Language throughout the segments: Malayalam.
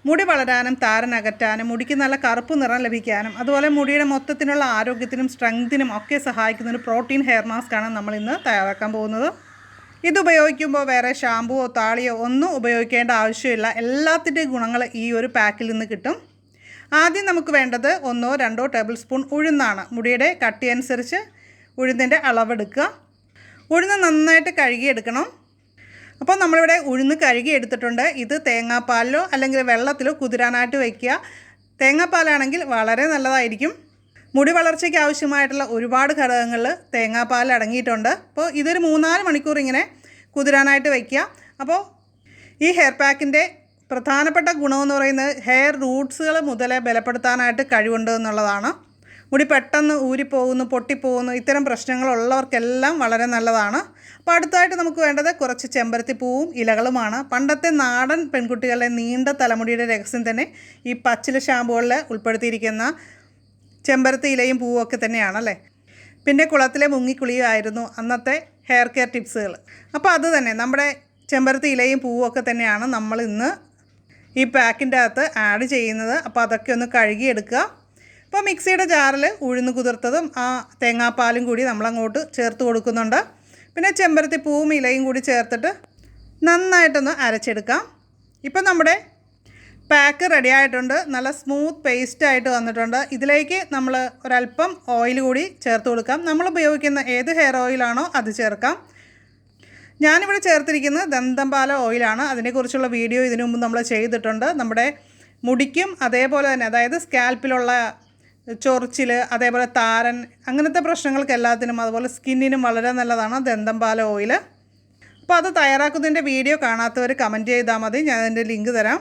മുടി വളരാനും താരൻ അകറ്റാനും മുടിക്ക് നല്ല കറുപ്പ് നിറം ലഭിക്കാനും അതുപോലെ മുടിയുടെ മൊത്തത്തിനുള്ള ആരോഗ്യത്തിനും സ്ട്രെങ്തിനും ഒക്കെ സഹായിക്കുന്ന ഒരു പ്രോട്ടീൻ ഹെയർ മാസ്കാണ് നമ്മൾ ഇന്ന് തയ്യാറാക്കാൻ പോകുന്നത്. ഇത് ഉപയോഗിക്കുമ്പോൾ വേറെ ഷാമ്പുവോ താളിയോ ഒന്നും ഉപയോഗിക്കേണ്ട ആവശ്യമില്ല. എല്ലാത്തിൻ്റെയും ഗുണങ്ങൾ ഈ ഒരു പാക്കിൽ നിന്ന് കിട്ടും. ആദ്യം നമുക്ക് വേണ്ടത് 1-2 ടേബിൾ സ്പൂൺ ഉഴുന്നാണ്. മുടിയുടെ കട്ടി അനുസരിച്ച് ഉഴുന്നിൻ്റെ അളവെടുക്കുക. ഉഴുന്ന് നന്നായിട്ട് കഴുകിയെടുക്കണം. അപ്പോൾ നമ്മളിവിടെ ഉഴുന്ന് കഴുകി എടുത്തിട്ടുണ്ട്. ഇത് തേങ്ങാപ്പാലിലോ അല്ലെങ്കിൽ വെള്ളത്തിലോ കുതിരാനായിട്ട് വയ്ക്കുക. തേങ്ങാപ്പാലാണെങ്കിൽ വളരെ നല്ലതായിരിക്കും. മുടി വളർച്ചയ്ക്ക് ആവശ്യമായിട്ടുള്ള ഒരുപാട് ഘടകങ്ങളിൽ തേങ്ങാപ്പാൽ അടങ്ങിയിട്ടുണ്ട്. അപ്പോൾ ഇതൊരു 3-4 മണിക്കൂർ ഇങ്ങനെ കുതിരാനായിട്ട് വയ്ക്കുക. അപ്പോൾ ഈ ഹെയർ പാക്കിൻ്റെ പ്രധാനപ്പെട്ട ഗുണമെന്ന് പറയുന്നത് ഹെയർ റൂട്ട്സുകൾ മുതലേ ബലപ്പെടുത്താനായിട്ട് കഴിവുണ്ട് എന്നുള്ളതാണ്. മുടി പെട്ടെന്ന് ഊരിപ്പോകുന്നു, പൊട്ടിപ്പോകുന്നു, ഇത്തരം പ്രശ്നങ്ങളുള്ളവർക്കെല്ലാം വളരെ നല്ലതാണ്. അപ്പോൾ അടുത്തായിട്ട് നമുക്ക് വേണ്ടത് കുറച്ച് ചെമ്പരത്തിപ്പൂവും ഇലകളുമാണ്. പണ്ടത്തെ നാടൻ പെൺകുട്ടികളുടെ നീണ്ട തലമുടിയുടെ രഹസ്യം തന്നെ ഈ പച്ചില ഷാമ്പുകളിൽ ഉൾപ്പെടുത്തിയിരിക്കുന്ന ചെമ്പരത്തി ഇലയും പൂവും ഒക്കെ തന്നെയാണല്ലേ. പിന്നെ കുളത്തിലെ മുങ്ങിക്കുളിയുമായിരുന്നു അന്നത്തെ ഹെയർ കെയർ ടിപ്സുകൾ. അപ്പോൾ അത് തന്നെ നമ്മുടെ ചെമ്പരത്തി ഇലയും പൂവും ഒക്കെ തന്നെയാണ് നമ്മൾ ഇന്ന് ഈ പാക്കിൻ്റെ അകത്ത് ആഡ് ചെയ്യുന്നത്. അപ്പോൾ അതൊക്കെ ഒന്ന് കഴുകിയെടുക്കുക. അപ്പോൾ മിക്സിയുടെ ജാറിൽ ഉഴുന്ന് കുതിർത്തതും ആ തേങ്ങാപ്പാലും കൂടി നമ്മളങ്ങോട്ട് ചേർത്ത് കൊടുക്കുന്നുണ്ട്. പിന്നെ ചെമ്പരത്തി പൂവും ഇലയും കൂടി ചേർത്തിട്ട് നന്നായിട്ടൊന്ന് അരച്ചെടുക്കാം. ഇപ്പം നമ്മുടെ പാക്ക് റെഡി ആയിട്ടുണ്ട്. നല്ല സ്മൂത്ത് പേസ്റ്റായിട്ട് വന്നിട്ടുണ്ട്. ഇതിലേക്ക് നമ്മൾ ഒരല്പം ഓയിൽ കൂടി ചേർത്ത് കൊടുക്കാം. നമ്മൾ ഉപയോഗിക്കുന്ന ഏത് ഹെയർ ഓയിലാണോ അത് ചേർക്കാം. ഞാനിവിടെ ചേർത്തിരിക്കുന്നത് ദന്തംപാല ഓയിലാണ്. അതിനെക്കുറിച്ചുള്ള വീഡിയോ ഇതിനു മുമ്പ് നമ്മൾ ചെയ്തിട്ടുണ്ട്. നമ്മുടെ മുടിക്കും അതേപോലെ തന്നെ, അതായത് സ്കാൽപ്പിലുള്ള ചൊറിച്ചിൽ, അതേപോലെ താരൻ, അങ്ങനത്തെ പ്രശ്നങ്ങൾക്ക് എല്ലാത്തിനും, അതുപോലെ സ്കിന്നിനും വളരെ നല്ലതാണ് ദന്തംപാല ഓയിൽ. അപ്പോൾ അത് തയ്യാറാക്കുന്നതിൻ്റെ വീഡിയോ കാണാത്തവർ കമൻറ്റ് ചെയ്താൽ മതി, ഞാൻ അതിൻ്റെ ലിങ്ക് തരാം.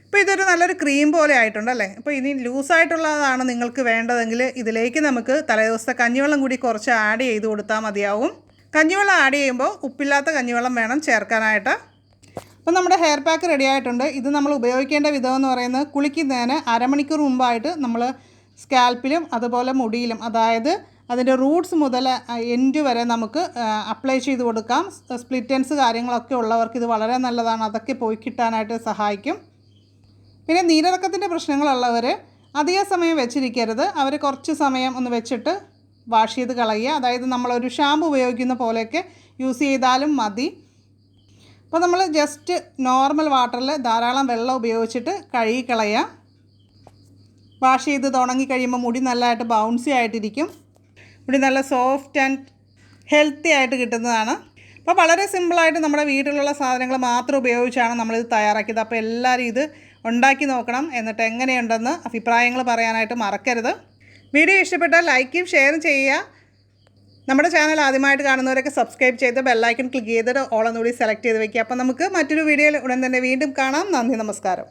അപ്പോൾ ഇതൊരു നല്ലൊരു ക്രീം പോലെ ആയിട്ടുണ്ടല്ലേ. അപ്പോൾ ഇനി ലൂസായിട്ടുള്ളതാണ് നിങ്ങൾക്ക് വേണ്ടതെങ്കിൽ ഇതിലേക്ക് നമുക്ക് തലേദിവസത്തെ കഞ്ഞിവെള്ളം കൂടി കുറച്ച് ആഡ് ചെയ്ത് കൊടുത്താൽ മതിയാവും. കഞ്ഞിവെള്ളം ആഡ് ചെയ്യുമ്പോൾ ഉപ്പില്ലാത്ത കഞ്ഞിവെള്ളം വേണം ചേർക്കാനായിട്ട്. അപ്പോൾ നമ്മുടെ ഹെയർ പാക്ക് റെഡി ആയിട്ടുണ്ട്. ഇത് നമ്മൾ ഉപയോഗിക്കേണ്ട വിധം എന്ന് പറയുന്നത് കുളിക്കുന്നതിന് അരമണിക്കൂർ മുമ്പായിട്ട് നമ്മൾ സ്കാൽപ്പിലും അതുപോലെ മുടിയിലും, അതായത് അതിൻ്റെ റൂട്ട്സ് മുതൽ എൻഡ് വരെ നമുക്ക് അപ്ലൈ ചെയ്ത് കൊടുക്കാം. സ്പ്ലിറ്റൻസ് കാര്യങ്ങളൊക്കെ ഉള്ളവർക്ക് ഇത് വളരെ നല്ലതാണ്. അതൊക്കെ പോയി കിട്ടാനായിട്ട് സഹായിക്കും. പിന്നെ നീരിറക്കത്തിൻ്റെ പ്രശ്നങ്ങളുള്ളവർ അധിക സമയം വെച്ചിരിക്കരുത്. അവർ കുറച്ച് സമയം ഒന്ന് വെച്ചിട്ട് വാഷ് ചെയ്ത് കളയുക. അതായത് നമ്മളൊരു ഷാമ്പു ഉപയോഗിക്കുന്ന പോലെയൊക്കെ യൂസ് ചെയ്താലും മതി. അപ്പോൾ നമ്മൾ ജസ്റ്റ് നോർമൽ വാട്ടറിൽ ധാരാളം വെള്ളം ഉപയോഗിച്ചിട്ട് കഴുകി കളയുക. വാഷ് ചെയ്ത് ഉണങ്ങി കഴിയുമ്പോൾ മുടി നല്ലതായിട്ട് ബൗൺസി ആയിട്ടിരിക്കും. മുടി നല്ല സോഫ്റ്റ് ആൻഡ് ഹെൽത്തി ആയിട്ട് കിട്ടുന്നതാണ്. അപ്പോൾ വളരെ സിമ്പിളായിട്ട് നമ്മുടെ വീട്ടിലുള്ള സാധനങ്ങൾ മാത്രം ഉപയോഗിച്ചാണ് നമ്മളിത് തയ്യാറാക്കിയത്. അപ്പോൾ എല്ലാവരും ഇത് ഉണ്ടാക്കി നോക്കണം. എന്നിട്ട് എങ്ങനെയുണ്ടെന്ന് അഭിപ്രായങ്ങൾ പറയാനായിട്ട് മറക്കരുത്. വീഡിയോ ഇഷ്ടപ്പെട്ടാൽ ലൈക്കും ഷെയറും ചെയ്യുക. നമ്മുടെ ചാനൽ ആദ്യമായിട്ട് കാണുന്നവരൊക്കെ സബ്സ്ക്രൈബ് ചെയ്ത് ബെല്ലൈക്കൺ ക്ലിക്ക് ചെയ്തിട്ട് ഓൾ എന്നുകൂടി സെലക്ട് ചെയ്ത് വയ്ക്കുക. അപ്പോൾ നമുക്ക് മറ്റൊരു വീഡിയോയിൽ ഉടൻ തന്നെ വീണ്ടും കാണാം. നന്ദി, നമസ്കാരം.